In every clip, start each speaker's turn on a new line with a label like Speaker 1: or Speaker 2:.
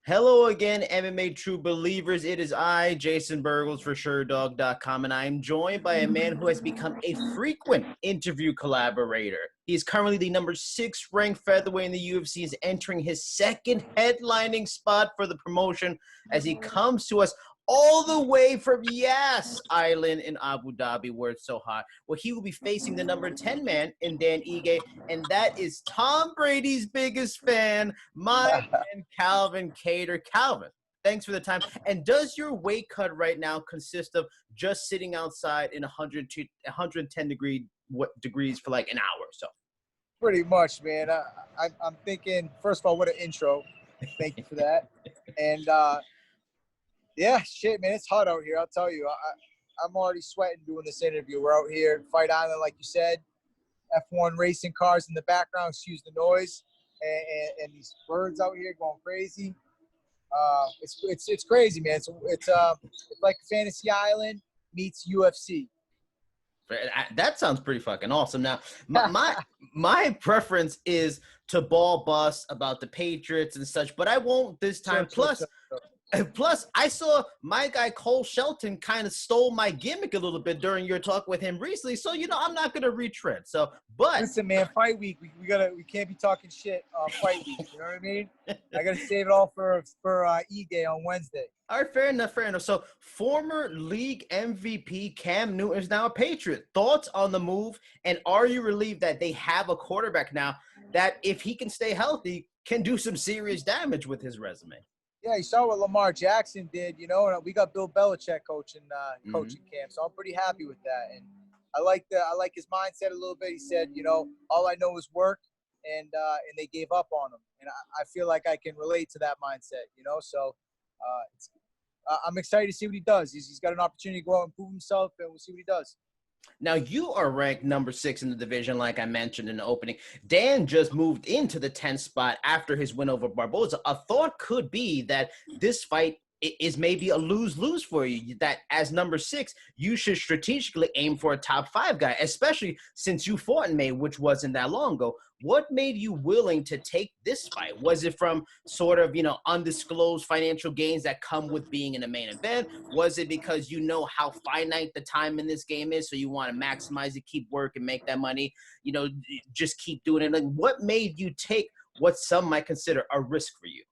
Speaker 1: Hello again, MMA True Believers. It is I, Jason Burgos for Sherdog.com, and I am joined by a man who has become a frequent interview collaborator. He is currently the number 6 ranked featherweight in the UFC, is entering his second headlining spot for the promotion as he comes to us all the way from Yas Island in Abu Dhabi, where it's so hot, where he will be facing the number 10 man in Dan Ige, and that is Tom Brady's biggest fan, my man Calvin Kattar. Calvin, thanks for the time. And does your weight cut right now consist of just sitting outside in 110 degrees for like an hour or so?
Speaker 2: Pretty much, man. I'm thinking, first of all, what an intro. Thank you for that. And, yeah, shit, man, it's hot out here. I'll tell you. I'm already sweating doing this interview. We're out here at Fight Island, like you said. F1 racing cars in the background, excuse the noise. And these birds out here going crazy. It's crazy, man. It's like Fantasy Island meets UFC.
Speaker 1: That sounds pretty fucking awesome. Now, my preference is to ball bust about the Patriots and such, but I won't this time. Plus, I saw my guy Cole Shelton kind of stole my gimmick a little bit during your talk with him recently. So, I'm not going to retread. So, but
Speaker 2: listen, man, fight week, we can't be talking shit on fight week. You know what I mean? I got to save it all for Ige on Wednesday.
Speaker 1: All right, fair enough. So, former league MVP Cam Newton is now a Patriot. Thoughts on the move? And are you relieved that they have a quarterback now that, if he can stay healthy, can do some serious damage with his resume?
Speaker 2: Yeah, you saw what Lamar Jackson did, and we got Bill Belichick coaching camp, so I'm pretty happy with that. And I like his mindset a little bit. He said, all I know is work, and they gave up on him, and I feel like I can relate to that mindset, So I'm excited to see what he does. He's got an opportunity to go out and prove himself, and we'll see what he does.
Speaker 1: Now, you are ranked number 6 in the division, like I mentioned in the opening. Dan just moved into the 10th spot after his win over Barboza. A thought could be that this fight is maybe a lose-lose for you, that as number 6, you should strategically aim for a top 5 guy, especially since you fought in May, which wasn't that long ago. What made you willing to take this fight? Was it from sort of, undisclosed financial gains that come with being in a main event? Was it because you know how finite the time in this game is, so you want to maximize it, keep work, and make that money, just keep doing it? Like, what made you take what some might consider a risk for you?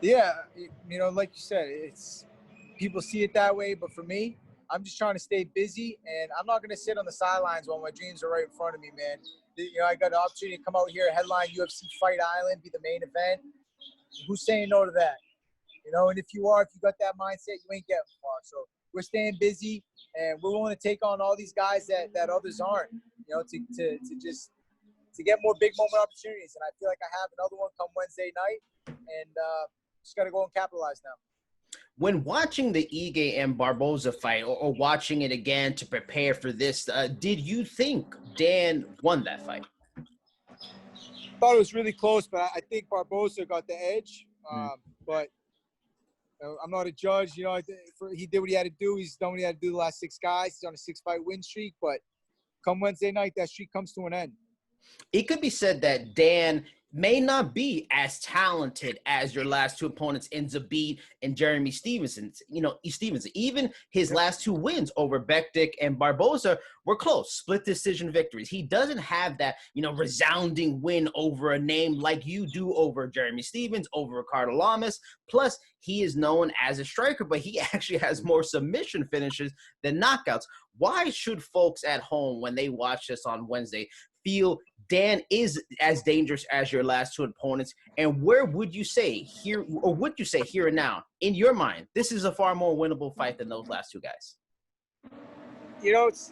Speaker 2: Yeah, like you said, it's people see it that way, but for me, I'm just trying to stay busy, and I'm not going to sit on the sidelines while my dreams are right in front of me, man. I got an opportunity to come out here, headline UFC Fight Island, be the main event. Who's saying no to that? And if you got that mindset, you ain't getting far. So we're staying busy, and we're willing to take on all these guys that others aren't, to get more big moment opportunities. And I feel like I have another one come Wednesday night, and just got to go and capitalize now.
Speaker 1: When watching the Ige and Barboza fight, or watching it again to prepare for this, did you think Dan won that fight?
Speaker 2: I thought it was really close, but I think Barboza got the edge. But I'm not a judge. He did what he had to do. He's done what he had to do the last 6 guys. He's on a 6-fight win streak. But come Wednesday night, that streak comes to an end.
Speaker 1: It could be said that Dan may not be as talented as your last 2 opponents in Zabit and Jeremy Stevenson. Even his last 2 wins over Bektik and Barboza were close, split decision victories. He doesn't have that, resounding win over a name like you do over Jeremy Stevens, over Ricardo Lamas. Plus, he is known as a striker, but he actually has more submission finishes than knockouts. Why should folks at home, when they watch this on Wednesday, feel Dan is as dangerous as your last 2 opponents? And where would you say here and now, in your mind, this is a far more winnable fight than those last 2 guys?
Speaker 2: That's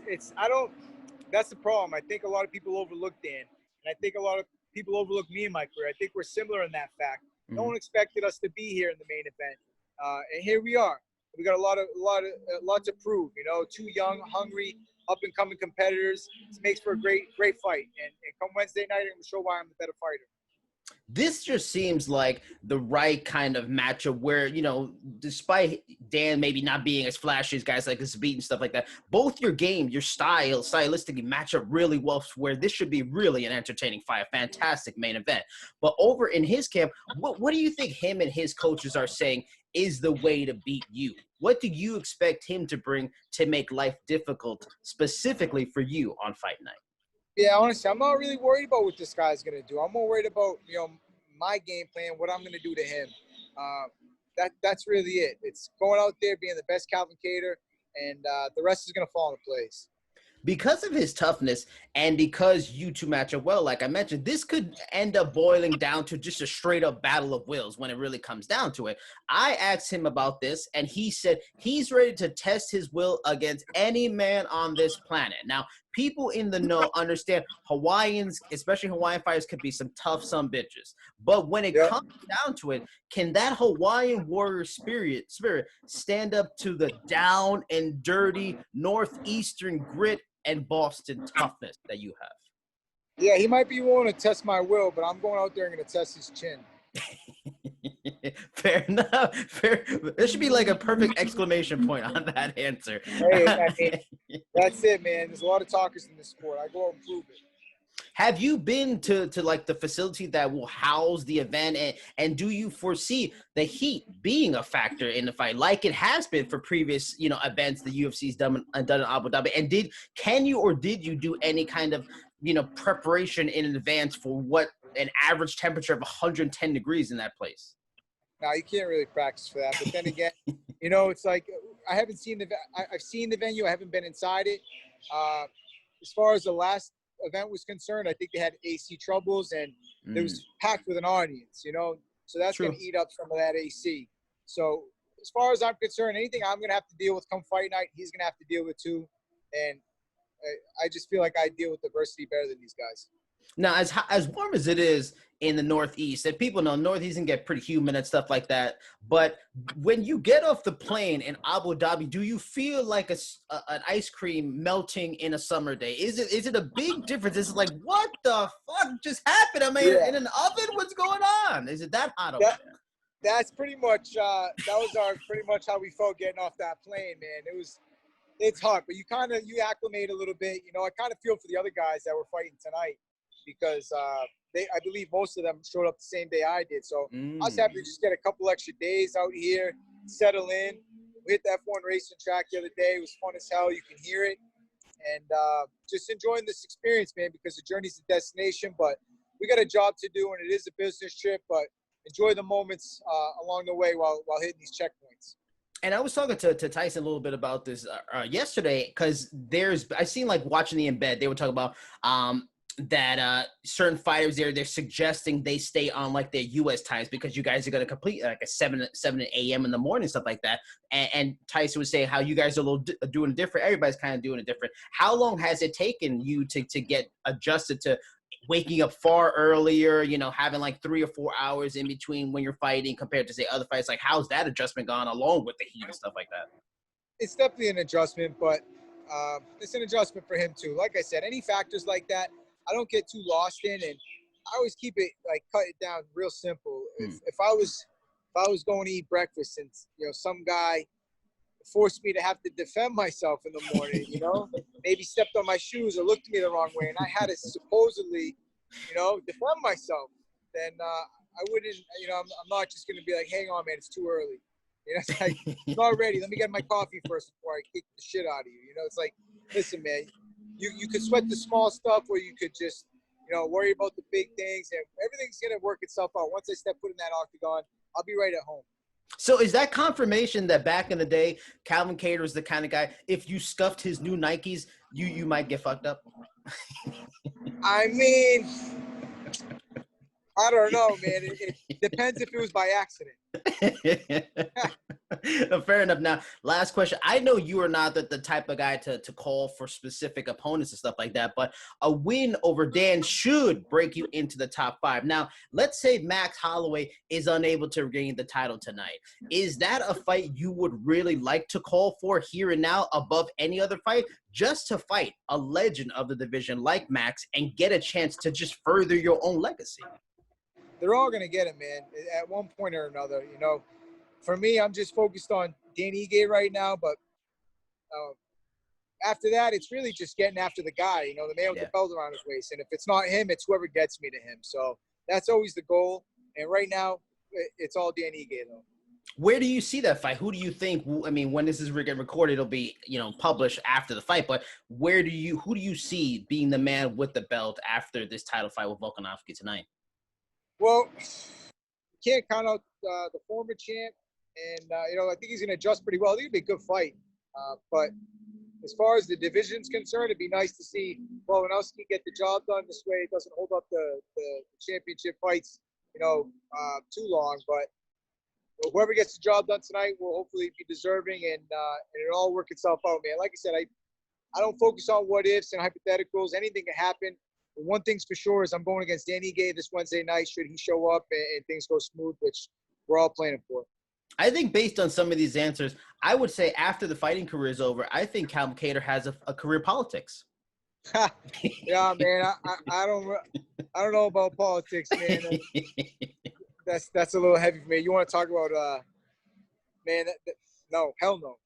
Speaker 2: the problem. I think a lot of people overlook Dan, and I think a lot of people overlook me in my career. I think we're similar in that fact. No one expected us to be here in the main event, and here we are. We got a lot to prove. 2 young, hungry, up-and-coming competitors. This makes for a great fight. And come Wednesday night, I'm going to show why I'm the better fighter.
Speaker 1: This just seems like the right kind of matchup where, you know, despite Dan maybe not being as flashy as guys like this beat and stuff like that, both your game, your style, stylistically match up really well, where this should be really an entertaining fight, a fantastic main event. But over in his camp, what do you think him and his coaches are saying is the way to beat you? What do you expect him to bring to make life difficult specifically for you on fight night?
Speaker 2: Yeah, honestly, I'm not really worried about what this guy's gonna do. I'm more worried about, you know, my game plan, what I'm gonna do to him. That's really it. It's going out there, being the best Calvin Kattar, and the rest is gonna fall into place.
Speaker 1: Because of his toughness and because you two match up well, like I mentioned, this could end up boiling down to just a straight up battle of wills when it really comes down to it. I asked him about this, and he said he's ready to test his will against any man on this planet. Now, people in the know understand Hawaiians, especially Hawaiian fighters, could be some tough some bitches. But when it comes down to it, can that Hawaiian warrior spirit stand up to the down and dirty northeastern grit and Boston toughness that you have?
Speaker 2: Yeah, he might be willing to test my will, but I'm going out there and going to test his chin.
Speaker 1: Fair enough. Fair. There should be like a perfect exclamation point on that answer.
Speaker 2: Hey, I mean, that's it, man. There's a lot of talkers in this sport. I go out and prove it.
Speaker 1: Have you been to like the facility that will house the event, and do you foresee the heat being a factor in the fight like it has been for previous, you know, events the UFC's done in Abu Dhabi? And did you do any kind of, you know, preparation in advance for what an average temperature of 110 degrees in that place?
Speaker 2: Now, you can't really practice for that. But then again, you know, it's like I've seen the venue. I haven't been inside it. As far as the last event was concerned, I think they had AC troubles, and it was packed with an audience, you know, so that's going to eat up some of that AC. So as far as I'm concerned, anything I'm going to have to deal with come fight night, he's going to have to deal with too. And I just feel like I deal with diversity better than these guys.
Speaker 1: Now, as warm as it is in the Northeast, and people know Northeast can get pretty humid and stuff like that, but when you get off the plane in Abu Dhabi, do you feel like an ice cream melting in a summer day? Is it a big difference? Is it like, what the fuck just happened? I mean, in an oven? What's going on? Is it that hot over there?
Speaker 2: That's pretty much pretty much how we felt getting off that plane, man. It's hot, but you acclimate a little bit. You know, I kind of feel for the other guys that were fighting tonight, because I believe most of them showed up the same day I did. So I was happy to just get a couple extra days out here, settle in. We hit that F1 racing track the other day. It was fun as hell. You can hear it. And just enjoying this experience, man, because the journey's the destination. But we got a job to do, and it is a business trip. But enjoy the moments along the way while hitting these checkpoints.
Speaker 1: And I was talking to Tyson a little bit about this yesterday, because I seen, like, watching the embed, they were talking about that certain fighters they're suggesting they stay on like their U.S. times, because you guys are going to complete like a 7 a.m. in the morning, stuff like that. And Tyson was saying how you guys are doing it different. Everybody's kind of doing it different. How long has it taken you to get adjusted to waking up far earlier, you know, having like 3 or 4 hours in between when you're fighting compared to, say, other fights? Like, how's that adjustment gone along with the heat and stuff like that?
Speaker 2: It's definitely an adjustment, but it's an adjustment for him too. Like I said, any factors like that, I don't get too lost in, and I always keep it, like, cut it down real simple. If I was going to eat breakfast and, you know, some guy forced me to have to defend myself in the morning, you know, maybe stepped on my shoes or looked at me the wrong way, and I had to supposedly, you know, defend myself, then I wouldn't, you know, I'm not just going to be like, hang on, man, it's too early. You know, it's like, I'm not ready. Let me get my coffee first before I kick the shit out of you. You know, it's like, listen, man, you could sweat the small stuff, or you could just, you know, worry about the big things, and everything's going to work itself out. Once I step foot in that octagon, I'll be right at home.
Speaker 1: So is that confirmation that back in the day, Calvin Kattar was the kind of guy, if you scuffed his new Nikes, you might get fucked up?
Speaker 2: I mean, I don't know, man. It depends if it was by accident.
Speaker 1: Fair enough. Now, last question. I know you are not the type of guy to call for specific opponents and stuff like that, but a win over Dan should break you into the top 5. Now, let's say Max Holloway is unable to regain the title tonight. Is that a fight you would really like to call for here and now above any other fight, just to fight a legend of the division like Max and get a chance to just further your own legacy?
Speaker 2: they're all going to get him, man, at one point or another. You know, for me, I'm just focused on Dan Ige right now. But after that, it's really just getting after the guy, you know, the man with the belt around his waist. And if it's not him, it's whoever gets me to him. So that's always the goal. And right now, it's all Dan Ige, though.
Speaker 1: Where do you see that fight? Who do you think? I mean, when this is getting recorded, it'll be, you know, published after the fight. But who do you see being the man with the belt after this title fight with Volkanovski tonight?
Speaker 2: Well, you can't count out the former champ, and you know, I think he's going to adjust pretty well. I think it'll be a good fight. But as far as the division's concerned, it'd be nice to see Volkanovski get the job done this way. It doesn't hold up the championship fights, you know, too long. But whoever gets the job done tonight will hopefully be deserving, and it'll all work itself out, man. Like I said, I don't focus on what ifs and hypotheticals. Anything can happen. But one thing's for sure is I'm going against Dan Ige this Wednesday night. Should he show up and things go smooth, which we're all planning for.
Speaker 1: I think based on some of these answers, I would say after the fighting career is over, I think Calvin Kattar has a career politics.
Speaker 2: Yeah, man. I don't know about politics, man. That's a little heavy for me. You want to talk about man? No, hell no.